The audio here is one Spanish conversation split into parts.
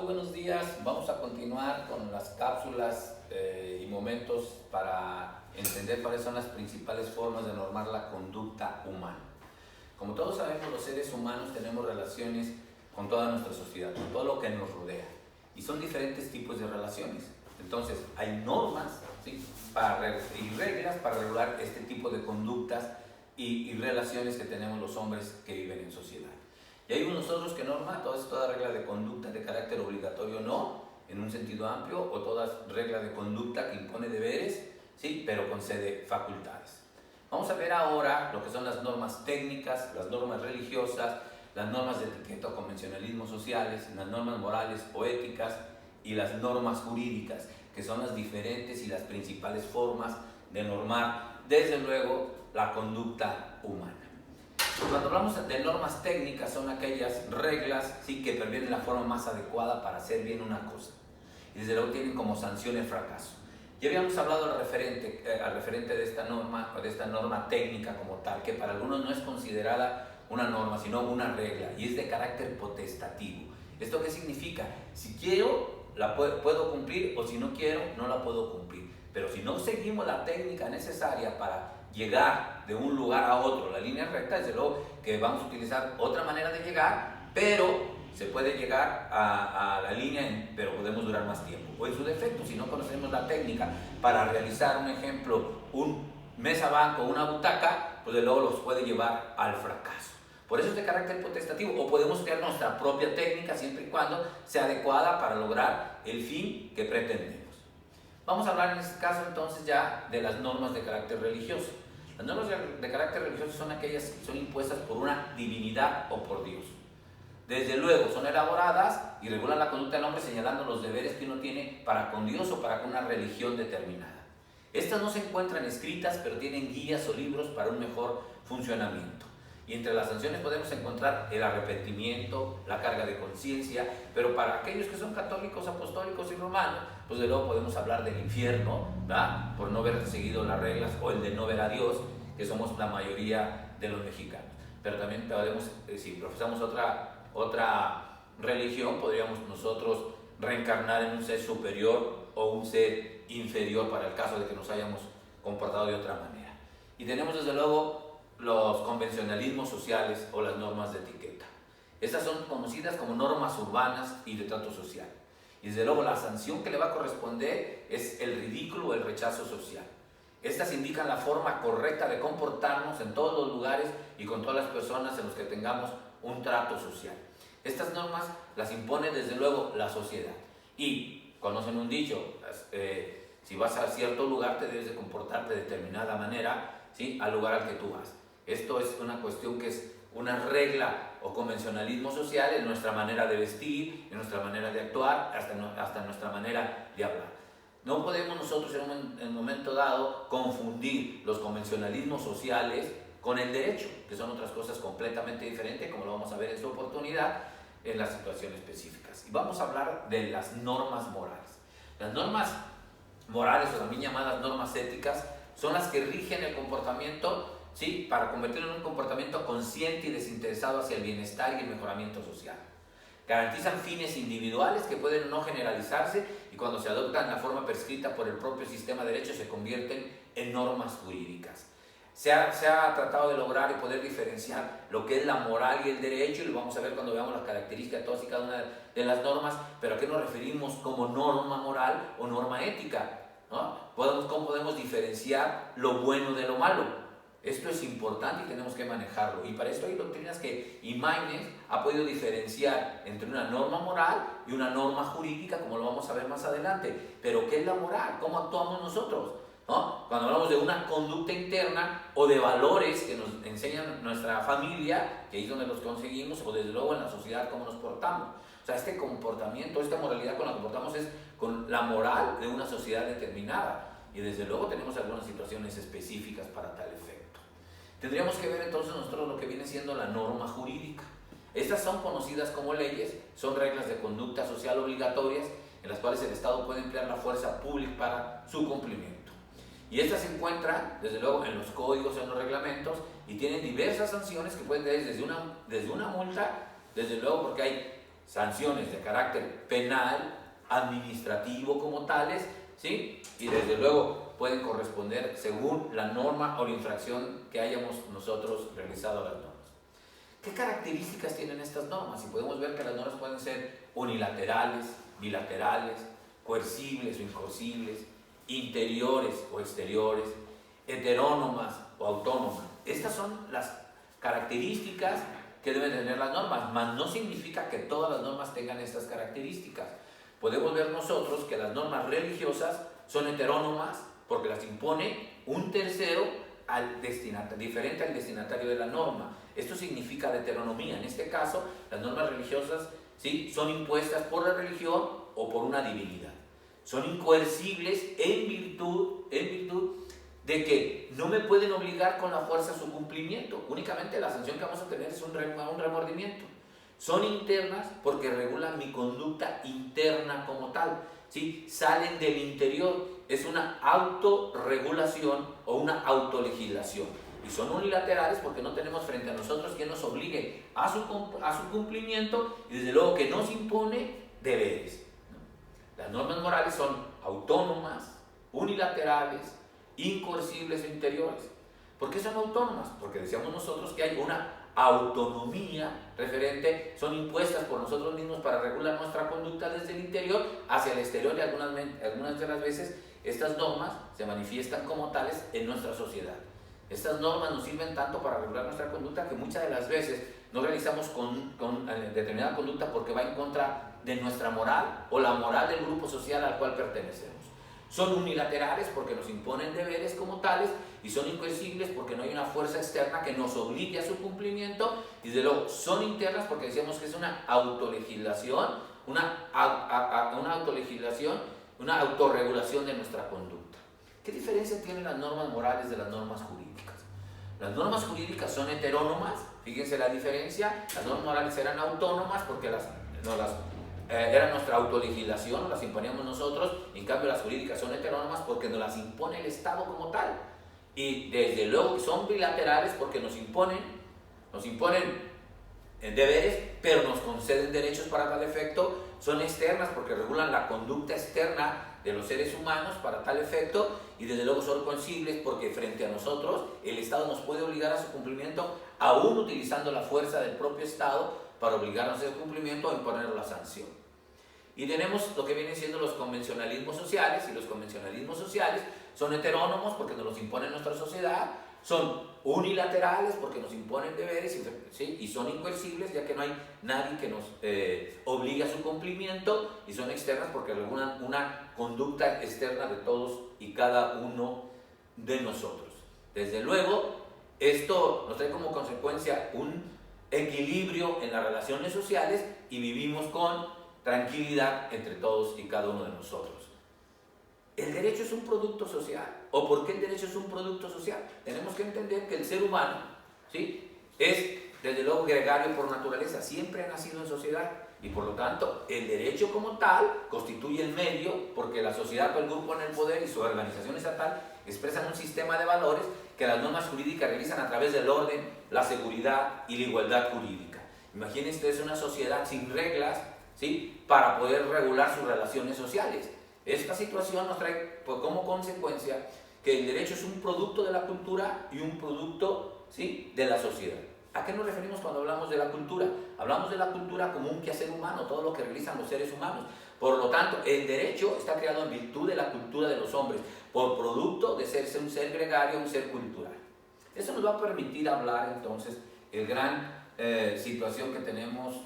buenos días. Vamos a continuar con las cápsulas y momentos para entender cuáles son las principales formas de normar la conducta humana. Como todos sabemos, los seres humanos tenemos relaciones con toda nuestra sociedad, con todo lo que nos rodea. Y son diferentes tipos de relaciones. Entonces, hay normas, ¿sí?, y reglas para regular este tipo de conductas y relaciones que tenemos los hombres que viven en sociedad. Y hay unos otros que norman toda regla de conducta de carácter obligatorio no, en un sentido amplio, o toda regla de conducta que impone deberes, ¿sí?, pero concede facultades. Vamos a ver ahora lo que son las normas técnicas, las normas religiosas, las normas de etiqueta o convencionalismos sociales, las normas morales o éticas y las normas jurídicas, que son las diferentes y las principales formas de normar, desde luego, la conducta humana. Cuando hablamos de normas técnicas, son aquellas reglas, ¿sí?, que previenen la forma más adecuada para hacer bien una cosa. Y desde luego tienen como sanción el fracaso. Ya habíamos hablado al referente de esta norma, o de esta norma técnica como tal, que para algunos no es considerada una norma, sino una regla, y es de carácter potestativo. ¿Esto qué significa? Si quiero, la puedo cumplir, o si no quiero, no la puedo cumplir. Pero si no seguimos la técnica necesaria para llegar de un lugar a otro, la línea recta, desde luego que vamos a utilizar otra manera de llegar, pero se puede llegar a la línea, pero podemos durar más tiempo. O en su defecto, si no conocemos la técnica para realizar un ejemplo, un mesa banco, una butaca, pues de luego los puede llevar al fracaso. Por eso es de carácter potestativo, o podemos crear nuestra propia técnica siempre y cuando sea adecuada para lograr el fin que pretendemos. Vamos a hablar en este caso entonces ya de las normas de carácter religioso. Las normas de carácter religioso son aquellas que son impuestas por una divinidad o por Dios. Desde luego son elaboradas y regulan la conducta del hombre señalando los deberes que uno tiene para con Dios o para con una religión determinada. Estas no se encuentran escritas, pero tienen guías o libros para un mejor funcionamiento. Y entre las sanciones podemos encontrar el arrepentimiento, la carga de conciencia, pero para aquellos que son católicos, apostólicos y romanos, pues de luego podemos hablar del infierno, ¿verdad?, por no haber seguido las reglas, o el de no ver a Dios, que somos la mayoría de los mexicanos. Pero también podemos, si profesamos otra religión, podríamos nosotros reencarnar en un ser superior o un ser inferior para el caso de que nos hayamos comportado de otra manera. Y tenemos desde luego los convencionalismos sociales o las normas de etiqueta. Estas son conocidas como normas urbanas y de trato social. Y desde luego la sanción que le va a corresponder es el ridículo o el rechazo social. Estas indican la forma correcta de comportarnos en todos los lugares y con todas las personas en los que tengamos un trato social. Estas normas las impone desde luego la sociedad. Y conocen un dicho, si vas a cierto lugar te debes de comportarte de determinada manera, ¿sí?, al lugar al que tú vas. Esto es una cuestión que es una regla o convencionalismo social en nuestra manera de vestir, en nuestra manera de actuar, hasta nuestra manera de hablar. No podemos nosotros en un momento dado confundir los convencionalismos sociales con el derecho, que son otras cosas completamente diferentes, como lo vamos a ver en su oportunidad en las situaciones específicas. Y vamos a hablar de las normas morales. Las normas morales, o también llamadas normas éticas, son las que rigen el comportamiento, ¿sí?, para convertirlo en un comportamiento consciente y desinteresado hacia el bienestar y el mejoramiento social. Garantizan fines individuales que pueden no generalizarse y cuando se adoptan la forma prescrita por el propio sistema de derecho se convierten en normas jurídicas. Se ha tratado de lograr y poder diferenciar lo que es la moral y el derecho, y lo vamos a ver cuando veamos las características de todas y cada una de las normas, pero ¿a qué nos referimos como norma moral o norma ética? ¿No? ¿Cómo podemos diferenciar lo bueno de lo malo? Esto es importante y tenemos que manejarlo. Y para esto hay doctrinas que Maimonides ha podido diferenciar entre una norma moral y una norma jurídica, como lo vamos a ver más adelante. Pero ¿qué es la moral? ¿Cómo actuamos nosotros? ¿No? Cuando hablamos de una conducta interna o de valores que nos enseñan nuestra familia, que ahí es donde los conseguimos, o desde luego en la sociedad, cómo nos portamos. O sea, este comportamiento, esta moralidad con la que comportamos es con la moral de una sociedad determinada. Y desde luego tenemos algunas situaciones específicas para tal efecto. Tendríamos que ver entonces nosotros lo que viene siendo la norma jurídica. Estas son conocidas como leyes, son reglas de conducta social obligatorias en las cuales el Estado puede emplear la fuerza pública para su cumplimiento. Y estas se encuentran, desde luego, en los códigos, en los reglamentos, y tienen diversas sanciones que pueden tener desde una multa, desde luego porque hay sanciones de carácter penal, administrativo como tales, ¿sí? Y desde luego pueden corresponder según la norma o la infracción que hayamos nosotros realizado a las normas. ¿Qué características tienen estas normas? Y podemos ver que las normas pueden ser unilaterales, bilaterales, coercibles o incoercibles, interiores o exteriores, heterónomas o autónomas. Estas son las características que deben tener las normas, mas no significa que todas las normas tengan estas características. Podemos ver nosotros que las normas religiosas son heterónomas porque las impone un tercero diferente al destinatario de la norma. Esto significa la heteronomía. En este caso, las normas religiosas, ¿sí?, son impuestas por la religión o por una divinidad. Son incoercibles en virtud de que no me pueden obligar con la fuerza a su cumplimiento. Únicamente la sanción que vamos a tener es un remordimiento. Son internas porque regulan mi conducta interna como tal, ¿sí? Salen del interior, es una autorregulación o una autolegislación. Y son unilaterales porque no tenemos frente a nosotros quien nos obligue a su cumplimiento y desde luego que nos impone deberes. Las normas morales son autónomas, unilaterales, incoercibles e interiores. ¿Por qué son autónomas? Porque decíamos nosotros que hay una autonomía referente, son impuestas por nosotros mismos para regular nuestra conducta desde el interior hacia el exterior, y algunas de las veces estas normas se manifiestan como tales en nuestra sociedad. Estas normas nos sirven tanto para regular nuestra conducta que muchas de las veces no realizamos con determinada conducta porque va en contra de nuestra moral o la moral del grupo social al cual pertenecemos. Son unilaterales porque nos imponen deberes como tales y son incoercibles porque no hay una fuerza externa que nos obligue a su cumplimiento, y desde luego son internas porque decíamos que es una autolegislación, una autorregulación de nuestra conducta. ¿Qué diferencia tienen las normas morales de las normas jurídicas? Las normas jurídicas son heterónomas, fíjense la diferencia. Las normas morales eran autónomas porque era nuestra autolegislación, las imponíamos nosotros. En cambio las jurídicas son heterónomas porque nos las impone el Estado como tal, y desde luego son bilaterales porque nos imponen deberes, pero nos conceden derechos para tal efecto. Son externas porque regulan la conducta externa de los seres humanos para tal efecto, y desde luego son coercibles porque frente a nosotros el Estado nos puede obligar a su cumplimiento, aún utilizando la fuerza del propio Estado para obligarnos a ese cumplimiento o imponer la sanción. Y tenemos lo que vienen siendo los convencionalismos sociales, y los convencionalismos sociales son heterónomos porque nos los impone nuestra sociedad, son unilaterales porque nos imponen deberes, ¿sí?, y son incoercibles ya que no hay nadie que nos obligue a su cumplimiento, y son externas porque regulan una conducta externa de todos y cada uno de nosotros. Desde luego, esto nos trae como consecuencia un equilibrio en las relaciones sociales y vivimos con tranquilidad entre todos y cada uno de nosotros. El derecho es un producto social. ¿O por qué el derecho es un producto social? Tenemos que entender que el ser humano, ¿sí?, es desde luego gregario por naturaleza, siempre ha nacido en sociedad, y por lo tanto el derecho como tal constituye el medio porque la sociedad o el grupo en el poder y su organización estatal expresan un sistema de valores que las normas jurídicas realizan a través del orden, la seguridad y la igualdad jurídica. Imagínense ustedes una sociedad sin reglas, ¿sí?, para poder regular sus relaciones sociales. Esta situación nos trae como consecuencia que el derecho es un producto de la cultura y un producto, ¿sí?, de la sociedad. ¿A qué nos referimos cuando hablamos de la cultura? Hablamos de la cultura como un quehacer humano, todo lo que realizan los seres humanos. Por lo tanto, el derecho está creado en virtud de la cultura de los hombres, por producto de ser un ser gregario, un ser cultural. Eso nos va a permitir hablar entonces el gran situación que tenemos,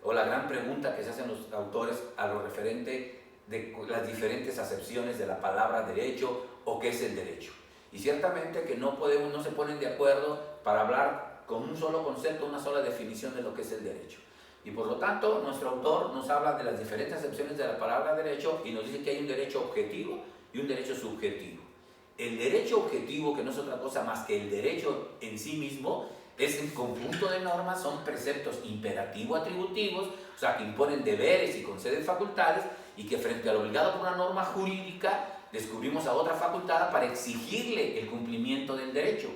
o la gran pregunta que se hacen los autores a lo referente de las diferentes acepciones de la palabra derecho o qué es el derecho. Y ciertamente que no se ponen de acuerdo para hablar con un solo concepto, una sola definición de lo que es el derecho. Y por lo tanto, nuestro autor nos habla de las diferentes acepciones de la palabra derecho y nos dice que hay un derecho objetivo y un derecho subjetivo. El derecho objetivo, que no es otra cosa más que el derecho en sí mismo, es un conjunto de normas, son preceptos imperativo-atributivos, o sea, que imponen deberes y conceden facultades, y que frente al obligado por una norma jurídica descubrimos a otra facultada para exigirle el cumplimiento del derecho.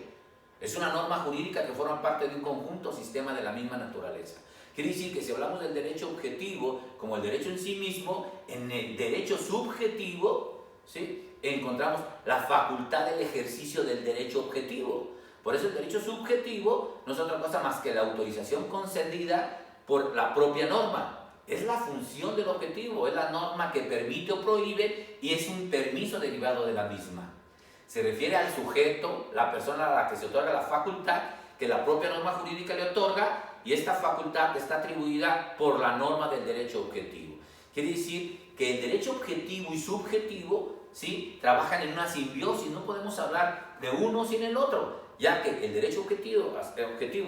Es una norma jurídica que forma parte de un conjunto sistema de la misma naturaleza. Quiere decir que si hablamos del derecho objetivo como el derecho en sí mismo, en el derecho subjetivo, ¿sí?, encontramos la facultad del ejercicio del derecho objetivo. Por eso el derecho subjetivo no es otra cosa más que la autorización concedida por la propia norma. Es la función del objetivo, es la norma que permite o prohíbe y es un permiso derivado de la misma. Se refiere al sujeto, la persona a la que se otorga la facultad que la propia norma jurídica le otorga, y esta facultad está atribuida por la norma del derecho objetivo. Quiere decir que el derecho objetivo y subjetivo, ¿sí?, trabajan en una simbiosis. No podemos hablar de uno sin el otro, ya que el derecho objetivo,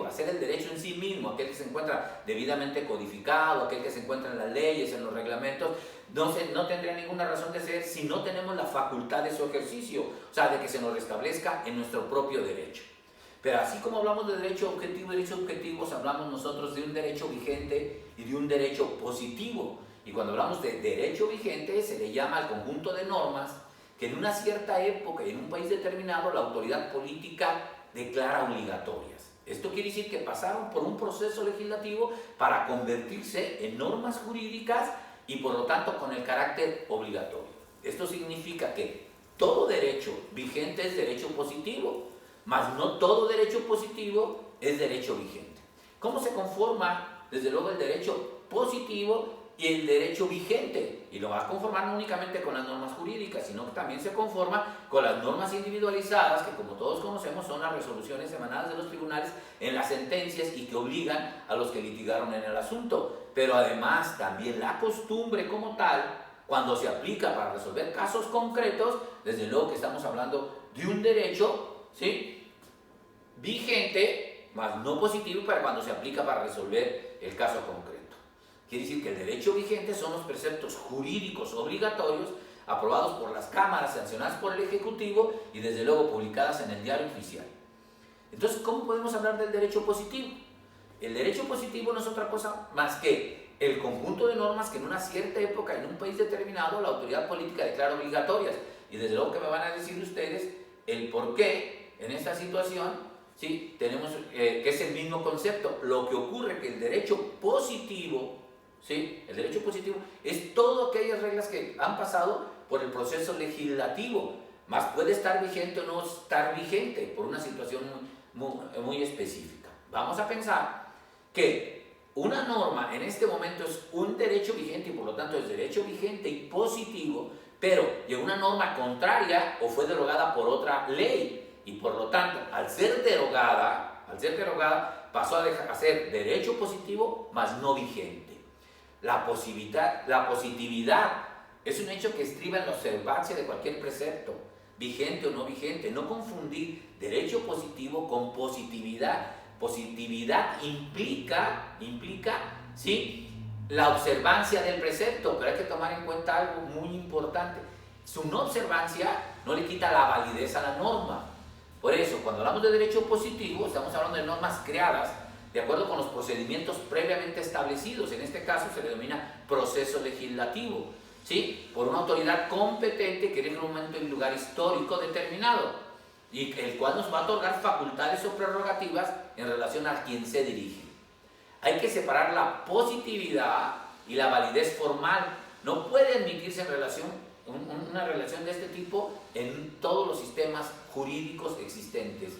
hacer el derecho en sí mismo, aquel que se encuentra debidamente codificado, aquel que se encuentra en las leyes, en los reglamentos, no tendría ninguna razón de ser si no tenemos la facultad de su ejercicio, o sea, de que se nos restablezca en nuestro propio derecho. Pero así como hablamos de derechos objetivos, hablamos nosotros de un derecho vigente y de un derecho positivo. Y cuando hablamos de derecho vigente, se le llama al conjunto de normas que en una cierta época y en un país determinado la autoridad política declara obligatorias. Esto quiere decir que pasaron por un proceso legislativo para convertirse en normas jurídicas y por lo tanto con el carácter obligatorio. Esto significa que todo derecho vigente es derecho positivo, mas no todo derecho positivo es derecho vigente. ¿Cómo se conforma, desde luego, el derecho positivo y el derecho vigente? Y lo va a conformar no únicamente con las normas jurídicas, sino que también se conforma con las normas individualizadas, que como todos conocemos son las resoluciones emanadas de los tribunales en las sentencias y que obligan a los que litigaron en el asunto. Pero además también la costumbre como tal, cuando se aplica para resolver casos concretos, desde luego que estamos hablando de un derecho, ¿sí?, vigente, mas no positivo para cuando se aplica para resolver el caso concreto. Quiere decir que el derecho vigente son los preceptos jurídicos obligatorios aprobados por las cámaras, sancionadas por el Ejecutivo y desde luego publicadas en el Diario Oficial. Entonces, ¿cómo podemos hablar del derecho positivo? El derecho positivo no es otra cosa más que el conjunto de normas que en una cierta época, en un país determinado, la autoridad política declara obligatorias. Y desde luego que me van a decir ustedes el por qué en esta situación, ¿sí?, tenemos que es el mismo concepto. Lo que ocurre es que el derecho positivo, ¿sí?, el derecho positivo es todas aquellas reglas que han pasado por el proceso legislativo, más puede estar vigente o no estar vigente por una situación muy específica. Vamos a pensar que una norma en este momento es un derecho vigente y por lo tanto es derecho vigente y positivo, pero llegó una norma contraria o fue derogada por otra ley. Y por lo tanto, al ser derogada, pasó a ser derecho positivo, mas no vigente. La positividad es un hecho que estriba en la observancia de cualquier precepto, vigente o no vigente. No confundir derecho positivo con positividad. Positividad implica, ¿sí?, la observancia del precepto, pero hay que tomar en cuenta algo muy importante. Su no observancia no le quita la validez a la norma. Por eso, cuando hablamos de derecho positivo, estamos hablando de normas creadas de acuerdo con los procedimientos previamente establecidos. En este caso se le denomina proceso legislativo, ¿sí?, por una autoridad competente que en un momento y lugar histórico determinado, y el cual nos va a otorgar facultades o prerrogativas en relación a quien se dirige. Hay que separar la positividad y la validez formal. No puede admitirse una relación de este tipo en todos los sistemas jurídicos existentes.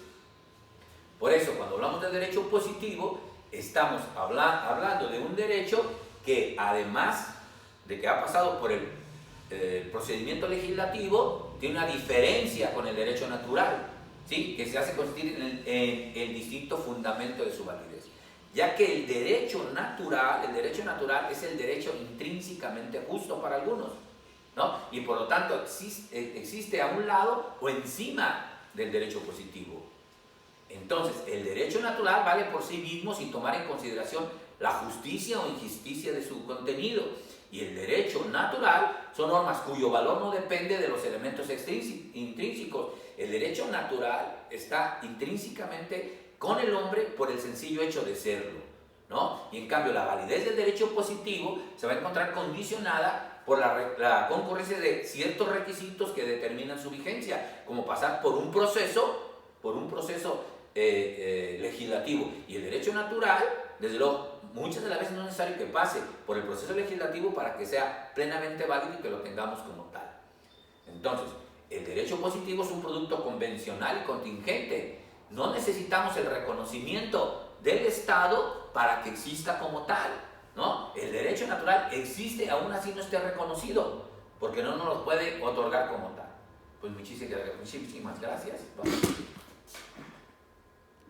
Por eso, cuando hablamos de derecho positivo, estamos hablando de un derecho que, además de que ha pasado por el procedimiento legislativo, tiene una diferencia con el derecho natural, ¿sí?, que se hace consistir en el distinto fundamento de su validez. Ya que el derecho natural es el derecho intrínsecamente justo para algunos, ¿no? Y por lo tanto existe a un lado o encima del derecho positivo. Entonces, el derecho natural vale por sí mismo sin tomar en consideración la justicia o injusticia de su contenido. Y el derecho natural son normas cuyo valor no depende de los elementos intrínsecos. El derecho natural está intrínsecamente con el hombre por el sencillo hecho de serlo, ¿no? Y en cambio la validez del derecho positivo se va a encontrar condicionada por la concurrencia de ciertos requisitos que determinan su vigencia, como pasar por un proceso legislativo. Y el derecho natural, desde luego, muchas de las veces no es necesario que pase por el proceso legislativo para que sea plenamente válido y que lo tengamos como tal. Entonces, el derecho positivo es un producto convencional y contingente. No necesitamos el reconocimiento del Estado para que exista como tal, ¿no? El derecho natural existe, aún así no esté reconocido, porque no nos lo puede otorgar como tal. Pues muchísimas gracias. Vamos.